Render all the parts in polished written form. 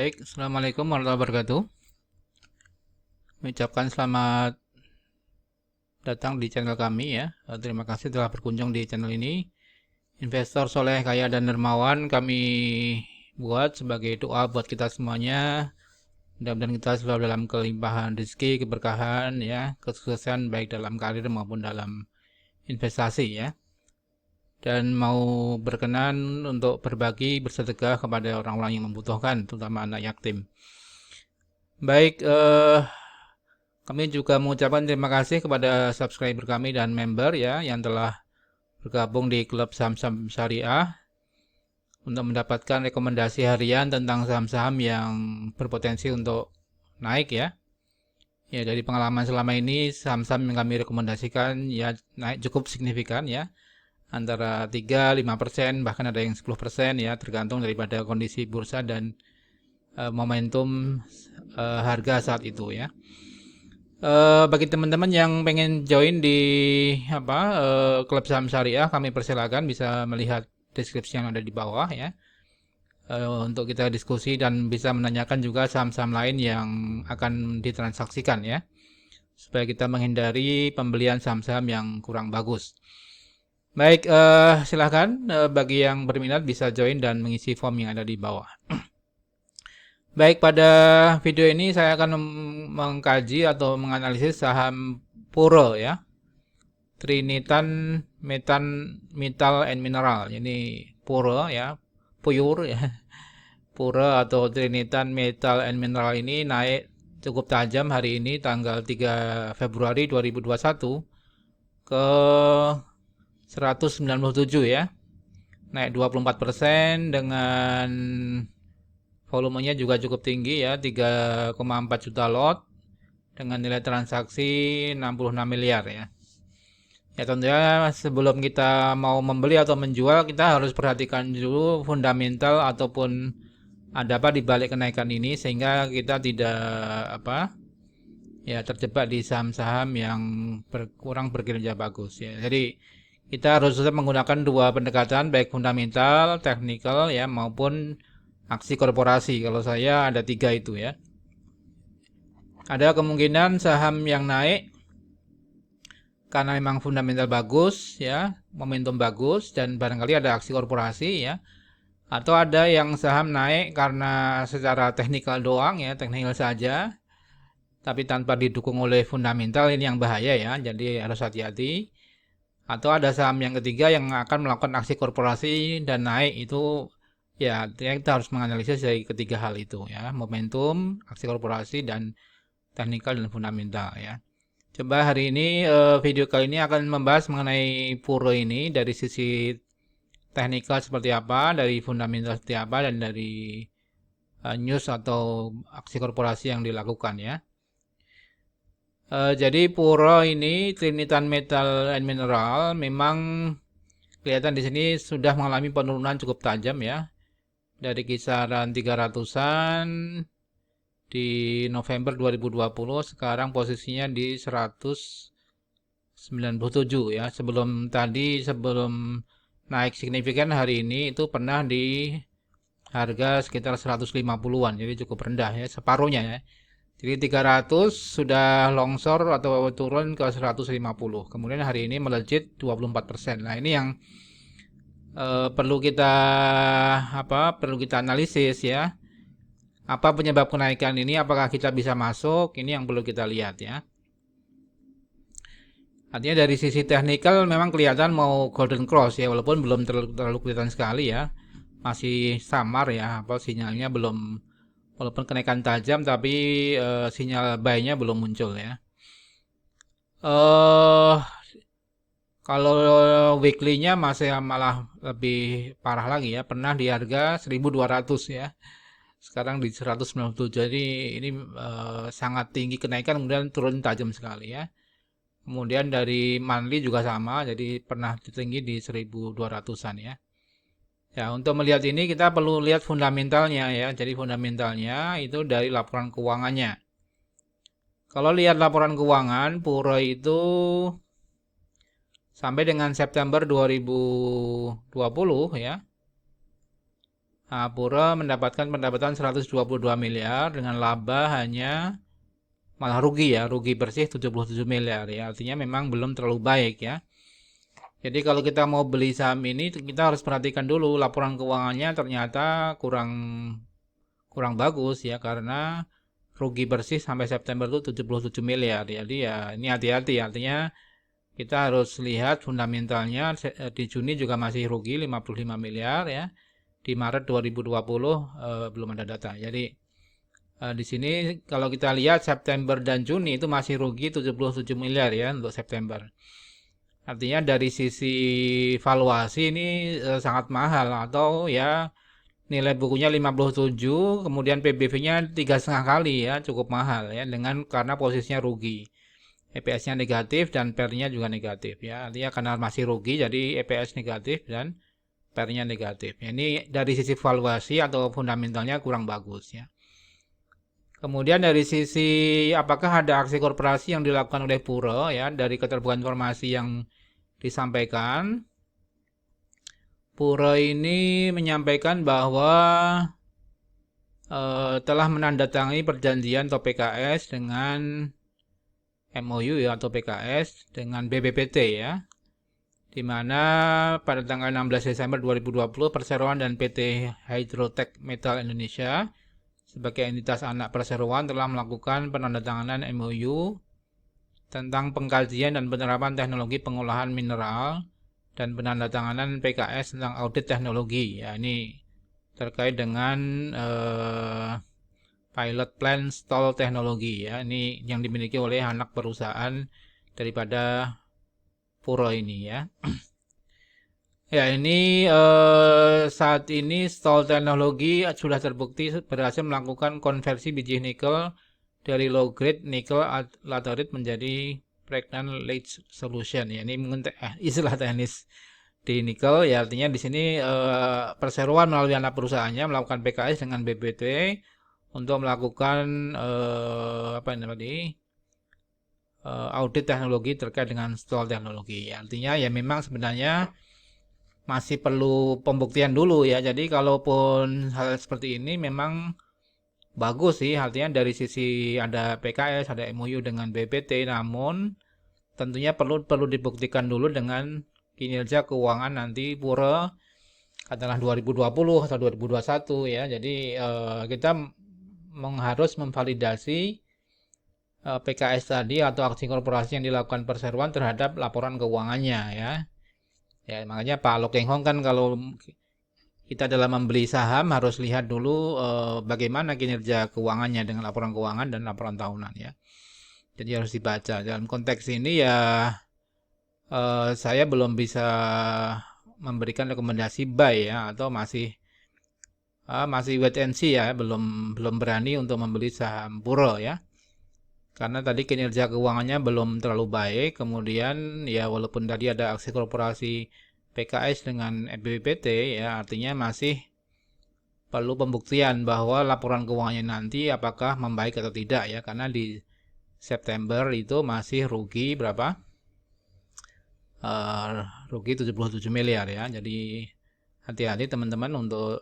Baik, Assalamualaikum warahmatullahi wabarakatuh. Mengucapkan selamat datang di channel kami ya. Terima kasih telah berkunjung di channel ini. Investor soleh, kaya, dan dermawan kami buat sebagai doa buat kita semuanya. Mudah-mudahan kita selalu dalam kelimpahan rezeki, keberkahan ya, kesuksesan baik dalam karir maupun dalam investasi ya. Dan mau berkenan untuk berbagi, bersedekah kepada orang-orang yang membutuhkan, terutama anak yatim. Baik, kami juga mengucapkan terima kasih kepada subscriber kami dan member ya yang telah bergabung di klub saham-saham syariah untuk mendapatkan rekomendasi harian tentang saham-saham yang berpotensi untuk naik ya. Ya, dari pengalaman selama ini saham-saham yang kami rekomendasikan ya naik cukup signifikan ya. Antara 3-5%, bahkan ada yang 10% ya, tergantung daripada kondisi bursa dan momentum harga saat itu ya. Bagi teman-teman yang pengen join di klub saham syariah, kami persilakan bisa melihat deskripsi yang ada di bawah ya, untuk kita diskusi dan bisa menanyakan juga saham-saham lain yang akan ditransaksikan ya, supaya kita menghindari pembelian saham-saham yang kurang bagus. Baik, silahkan bagi yang berminat bisa join dan mengisi form yang ada di bawah. Baik, pada video ini saya akan mengkaji atau menganalisis saham Puro ya. Trinitan Metal and Mineral. Ini Puro ya, Pure ya. Puro atau Trinitan Metal and Mineral ini naik cukup tajam hari ini tanggal 3 Februari 2021 ke 197 ya. Naik 24% dengan volumenya juga cukup tinggi ya, 3,4 juta lot dengan nilai transaksi 66 miliar ya. Ya tentunya sebelum kita mau membeli atau menjual, kita harus perhatikan dulu fundamental ataupun ada apa di balik kenaikan ini sehingga kita tidak terjebak di saham-saham yang kurang berkinerja bagus ya. Jadi kita harus tetap menggunakan dua pendekatan, baik fundamental, teknikal ya maupun aksi korporasi. Kalau saya ada 3 itu ya. Ada kemungkinan saham yang naik karena memang fundamental bagus ya, momentum bagus dan barangkali ada aksi korporasi ya. Atau ada yang saham naik karena secara teknikal doang ya, teknikal saja, tapi tanpa didukung oleh fundamental, ini yang bahaya ya. Jadi harus hati-hati. Atau ada saham yang ketiga yang akan melakukan aksi korporasi dan naik, itu ya kita harus menganalisis dari ketiga hal itu ya, momentum, aksi korporasi, dan teknikal dan fundamental ya. Coba hari ini video kali ini akan membahas mengenai Puro ini dari sisi teknikal seperti apa, dari fundamental seperti apa, dan dari news atau aksi korporasi yang dilakukan ya. Jadi Puro ini Trinitan Metal and Mineral memang kelihatan di sini sudah mengalami penurunan cukup tajam ya. Dari kisaran 300-an di November 2020, sekarang posisinya di 197 ya. Sebelum naik signifikan hari ini itu pernah di harga sekitar 150-an, jadi cukup rendah ya, separuhnya ya. Jadi 300 sudah longsor atau turun ke 150. Kemudian hari ini melejit 24%. Nah, ini yang perlu kita analisis ya. Apa penyebab kenaikan ini? Apakah kita bisa masuk? Ini yang perlu kita lihat ya. Artinya dari sisi teknikal memang kelihatan mau golden cross ya, walaupun belum terlalu kelihatan sekali ya. Masih samar ya, sinyalnya belum, walaupun kenaikan tajam tapi sinyal buy-nya belum muncul ya. Kalau weekly-nya masih malah lebih parah lagi ya, pernah di harga 1.200 ya. Sekarang di 197. Jadi ini sangat tinggi kenaikan, kemudian turun tajam sekali ya. Kemudian dari monthly juga sama, jadi pernah tinggi di 1.200-an ya. Ya, untuk melihat ini kita perlu lihat fundamentalnya ya. Jadi fundamentalnya itu dari laporan keuangannya. Kalau lihat laporan keuangan, Puro itu sampai dengan September 2020 ya, Pura mendapatkan pendapatan 122 miliar dengan laba hanya malah rugi ya, rugi bersih 77 miliar ya. Artinya memang belum terlalu baik ya. Jadi kalau kita mau beli saham ini kita harus perhatikan dulu laporan keuangannya ternyata kurang kurang bagus ya karena rugi bersih sampai September itu 77 miliar. Jadi ya ini hati-hati artinya kita harus lihat fundamentalnya di Juni juga masih rugi 55 miliar ya. Di Maret 2020 belum ada data. Jadi di sini kalau kita lihat September dan Juni itu masih rugi 77 miliar ya untuk September. Artinya dari sisi valuasi ini sangat mahal atau ya nilai bukunya 57, kemudian PBV-nya 3,5 kali ya, cukup mahal ya dengan karena posisinya rugi. EPS-nya negatif dan PER-nya juga negatif ya. Artinya karena masih rugi jadi EPS negatif dan PER-nya negatif. Ini dari sisi valuasi atau fundamentalnya kurang bagus ya. Kemudian dari sisi apakah ada aksi korporasi yang dilakukan oleh Pura ya dari keterbukaan informasi yang disampaikan. Pura ini menyampaikan bahwa telah menandatangani perjanjian atau PKS dengan MOU ya atau PKS dengan BBPT ya. Di mana pada tanggal 16 Desember 2020 Perseroan dan PT Hydrotech Metal Indonesia sebagai entitas anak Perseroan telah melakukan penandatanganan MOU tentang pengkajian dan penerapan teknologi pengolahan mineral dan penandatanganan PKS tentang audit teknologi. Ya, ini terkait dengan pilot plan stall teknologi ya. Ini yang dimiliki oleh anak perusahaan daripada Pura ini ya. Ya, ini saat ini stall teknologi sudah terbukti berhasil melakukan konversi biji nikel dari low grade nickel laterite menjadi pregnant leach solution ya. Ini mungkin istilah teknis di nikel ya, artinya di sini Perseroan melalui anak perusahaannya melakukan PKS dengan BBT untuk melakukan audit teknologi terkait dengan stall teknologi. Ya, artinya ya memang sebenarnya masih perlu pembuktian dulu ya. Jadi kalaupun hal seperti ini memang bagus sih, artinya dari sisi ada PKS, ada MOU dengan BBT, namun tentunya perlu dibuktikan dulu dengan kinerja keuangan nanti Pura katakanlah 2020 atau 2021 ya. Jadi kita harus memvalidasi PKS tadi atau aksi korporasi yang dilakukan Perseroan terhadap laporan keuangannya ya. Ya makanya Pak Lo Keng Hong kan kalau kita dalam membeli saham harus lihat dulu bagaimana kinerja keuangannya dengan laporan keuangan dan laporan tahunan ya. Jadi harus dibaca. Dalam konteks ini ya saya belum bisa memberikan rekomendasi buy ya atau masih wait and see ya, belum berani untuk membeli saham Pura ya. Karena tadi kinerja keuangannya belum terlalu baik, kemudian ya walaupun tadi ada aksi korporasi PKS dengan BBPT ya artinya masih perlu pembuktian bahwa laporan keuangannya nanti apakah membaik atau tidak ya, karena di September itu masih rugi berapa? Rugi 77 miliar ya. Jadi hati-hati teman-teman untuk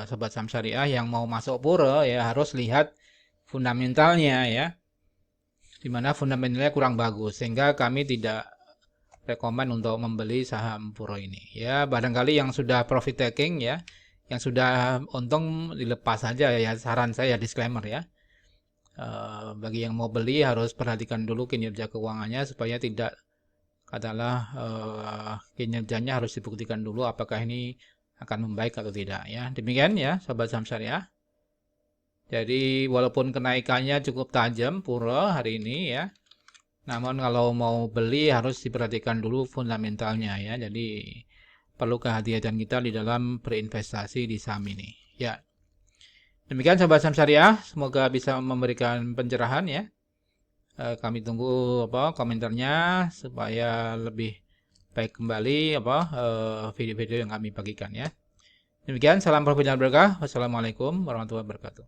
sobat saham syariah yang mau masuk Pura ya harus lihat fundamentalnya ya. Dimana fundamentalnya kurang bagus sehingga kami tidak rekomen untuk membeli saham Pura ini ya. Barangkali yang sudah profit taking ya, yang sudah untung dilepas saja ya, saran saya disclaimer ya. Bagi yang mau beli harus perhatikan dulu kinerja keuangannya supaya tidak katakanlah kinerjanya harus dibuktikan dulu apakah ini akan membaik atau tidak ya. Demikian ya sobat saham syariah. Jadi walaupun kenaikannya cukup tajam Pura hari ini ya, namun kalau mau beli harus diperhatikan dulu fundamentalnya ya. Jadi perlu kehati-hatian kita di dalam berinvestasi di saham ini ya. Demikian sobat saham syariah, semoga bisa memberikan pencerahan ya. Kami tunggu komentarnya supaya lebih baik kembali video-video yang kami bagikan ya. Demikian, salam profit dan berkah. Wassalamualaikum warahmatullahi wabarakatuh.